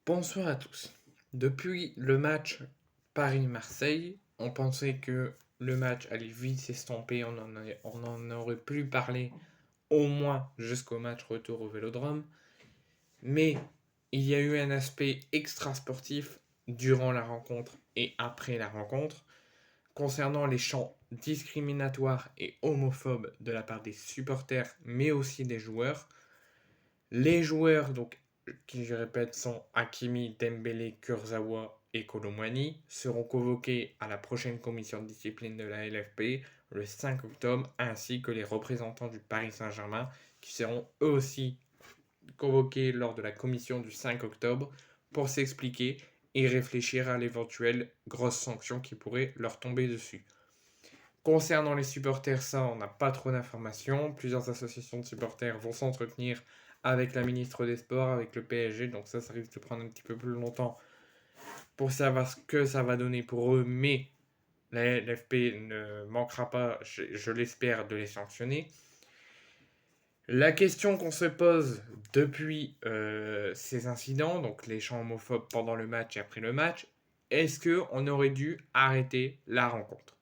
Bonsoir à tous. Depuis le match Paris-Marseille, on pensait que le match allait vite s'estomper, on en aurait plus parlé au moins jusqu'au match retour au Vélodrome. Mais il y a eu un aspect extra-sportif durant la rencontre et après la rencontre concernant les chants discriminatoires et homophobes de la part des supporters mais aussi des joueurs. Les joueurs, donc, qui je répète, sont Hakimi, Dembélé, Kurzawa et Kolo Muani, seront convoqués à la prochaine commission de discipline de la LFP le 5 octobre, ainsi que les représentants du Paris Saint-Germain, qui seront eux aussi convoqués lors de la commission du 5 octobre pour s'expliquer et réfléchir à l'éventuelle grosse sanction qui pourrait leur tomber dessus. Concernant les supporters, ça, on n'a pas trop d'informations. Plusieurs associations de supporters vont s'entretenir avec la ministre des Sports, avec le PSG, donc ça risque de prendre un petit peu plus longtemps pour savoir ce que ça va donner pour eux, mais la LFP ne manquera pas, je l'espère, de les sanctionner. La question qu'on se pose depuis ces incidents, donc les chants homophobes pendant le match et après le match, est-ce qu'on aurait dû arrêter la rencontre?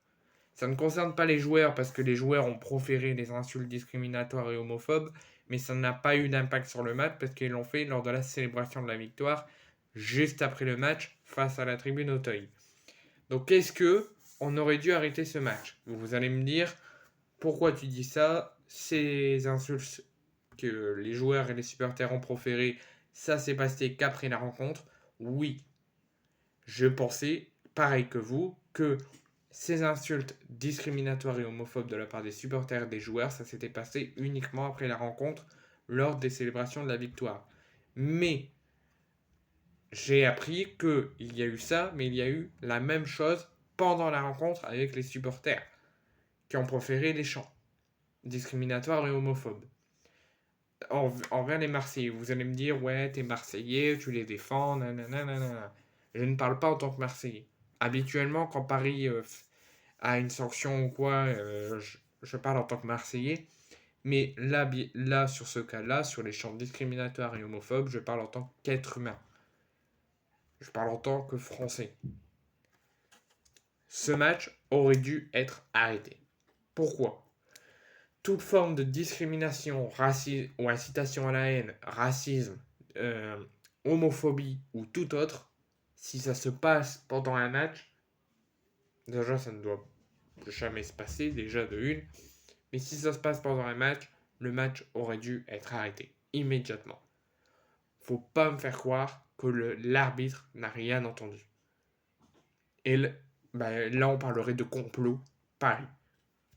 Ça ne concerne pas les joueurs parce que les joueurs ont proféré des insultes discriminatoires et homophobes, mais ça n'a pas eu d'impact sur le match parce qu'ils l'ont fait lors de la célébration de la victoire, juste après le match, face à la tribune Auteuil. Donc est-ce que on aurait dû arrêter ce match? Vous allez me dire, pourquoi tu dis ça? Ces insultes que les joueurs et les supporters ont proférées, ça s'est passé qu'après la rencontre? Oui, je pensais, pareil que vous, que ces insultes discriminatoires et homophobes de la part des supporters et des joueurs, ça s'était passé uniquement après la rencontre lors des célébrations de la victoire. Mais j'ai appris qu'il y a eu ça, mais il y a eu la même chose pendant la rencontre avec les supporters qui ont proféré les chants discriminatoires et homophobes envers les Marseillais. Vous allez me dire, ouais, t'es Marseillais, tu les défends, nanana. Je ne parle pas en tant que Marseillais. Habituellement, quand Paris a une sanction ou quoi, je parle en tant que Marseillais. Mais là, sur ce cas-là, sur les chants discriminatoires et homophobes, je parle en tant qu'être humain. Je parle en tant que Français. Ce match aurait dû être arrêté. Pourquoi? Toute forme de discrimination, racisme ou incitation à la haine, racisme, euh, homophobie ou tout autre, si ça se passe pendant un match, déjà ça ne doit jamais se passer, déjà de une, mais si ça se passe pendant un match, le match aurait dû être arrêté immédiatement. Faut pas me faire croire que l'arbitre n'a rien entendu. Et là on parlerait de complot Paris,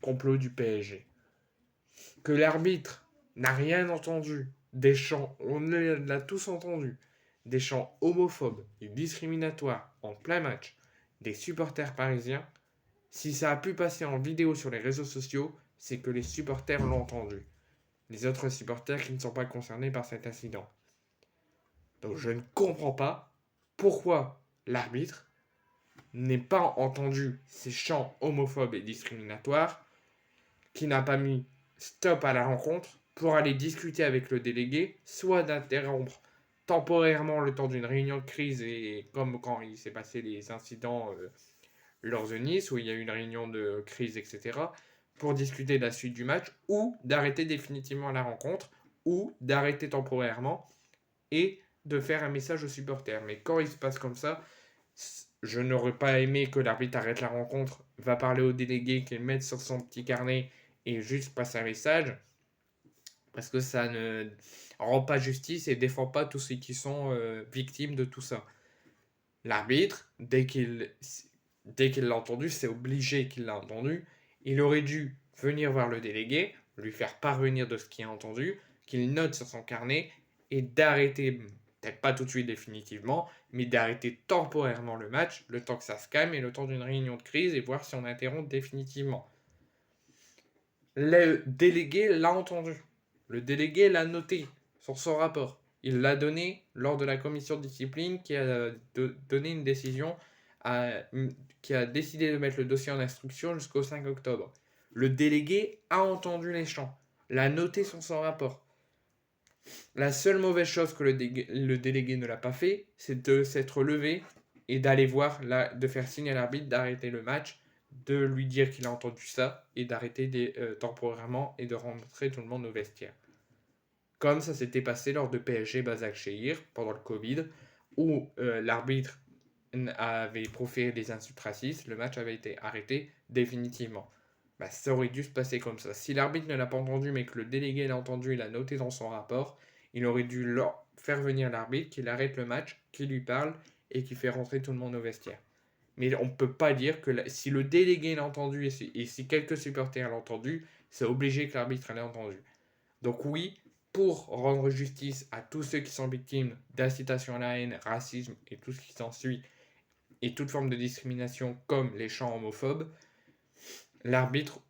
complot du PSG. Que l'arbitre n'a rien entendu des chants, on l'a tous entendu, des chants homophobes et discriminatoires en plein match des supporters parisiens, si ça a pu passer en vidéo sur les réseaux sociaux, c'est que les supporters l'ont entendu. Les autres supporters qui ne sont pas concernés par cet incident. Donc je ne comprends pas pourquoi l'arbitre n'ait pas entendu ces chants homophobes et discriminatoires, qui n'a pas mis stop à la rencontre pour aller discuter avec le délégué, soit d'interrompre temporairement le temps d'une réunion de crise, et comme quand il s'est passé les incidents lors de Nice, où il y a eu une réunion de crise, etc., pour discuter de la suite du match, ou d'arrêter définitivement la rencontre, ou d'arrêter temporairement, et de faire un message aux supporters. Mais quand il se passe comme ça, je n'aurais pas aimé que l'arbitre arrête la rencontre, va parler au délégué, qu'il mette sur son petit carnet et juste passe un message, parce que ça ne rend pas justice et défend pas tous ceux qui sont victimes de tout ça. L'arbitre, dès qu'il l'a entendu, c'est obligé qu'il l'a entendu, il aurait dû venir voir le délégué, lui faire parvenir de ce qu'il a entendu, qu'il note sur son carnet, et d'arrêter, peut-être pas tout de suite définitivement, mais d'arrêter temporairement le match, le temps que ça se calme et le temps d'une réunion de crise, et voir si on interrompt définitivement. Le délégué l'a entendu. Le délégué l'a noté sur son rapport. Il l'a donné lors de la commission de discipline qui a donné une décision, qui a décidé de mettre le dossier en instruction jusqu'au 5 octobre. Le délégué a entendu les chants, l'a noté sur son rapport. La seule mauvaise chose que le délégué ne l'a pas fait, c'est de s'être levé et d'aller voir, de faire signe à l'arbitre d'arrêter le match, de lui dire qu'il a entendu ça et d'arrêter temporairement et de rentrer tout le monde au vestiaire. Comme ça s'était passé lors de PSG Basaksehir pendant le Covid, où l'arbitre avait proféré des insultes racistes, le match avait été arrêté définitivement. Bah, ça aurait dû se passer comme ça. Si l'arbitre ne l'a pas entendu, mais que le délégué l'a entendu et l'a noté dans son rapport, il aurait dû faire venir l'arbitre, qu'il arrête le match, qu'il lui parle et qu'il fait rentrer tout le monde au vestiaire. Mais on ne peut pas dire que si le délégué l'a entendu et si quelques supporters l'ont entendu, c'est obligé que l'arbitre l'ait entendu. Donc oui, pour rendre justice à tous ceux qui sont victimes d'incitation à la haine, racisme et tout ce qui s'ensuit, et toute forme de discrimination comme les chants homophobes, l'arbitre,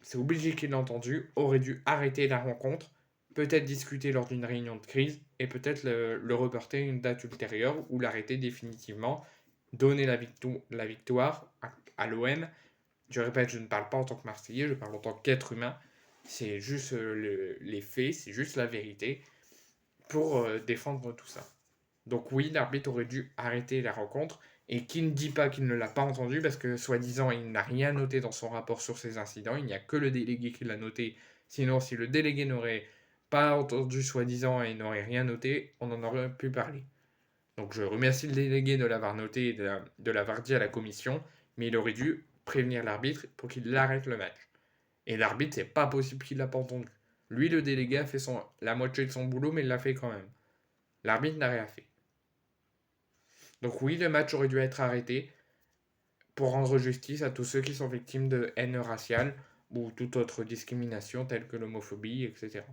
c'est obligé qu'il l'ait entendu, aurait dû arrêter la rencontre, peut-être discuter lors d'une réunion de crise, et peut-être le reporter à une date ultérieure ou l'arrêter définitivement, donner la victoire à l'OM. Je répète, je ne parle pas en tant que Marseillais, je parle en tant qu'être humain. C'est juste les faits, c'est juste la vérité pour défendre tout ça. Donc oui, l'arbitre aurait dû arrêter la rencontre. Et qui ne dit pas qu'il ne l'a pas entendu, parce que soi-disant, il n'a rien noté dans son rapport sur ces incidents, il n'y a que le délégué qui l'a noté. Sinon, si le délégué n'aurait pas entendu soi-disant et n'aurait rien noté, on en aurait pu parler. Donc je remercie le délégué de l'avoir noté et de l'avoir dit à la commission, mais il aurait dû prévenir l'arbitre pour qu'il arrête le match. Et l'arbitre, c'est pas possible qu'il l'a pas entendu. Lui, le délégué, a fait la moitié de son boulot, mais il l'a fait quand même. L'arbitre n'a rien fait. Donc oui, le match aurait dû être arrêté pour rendre justice à tous ceux qui sont victimes de haine raciale ou toute autre discrimination telle que l'homophobie, etc.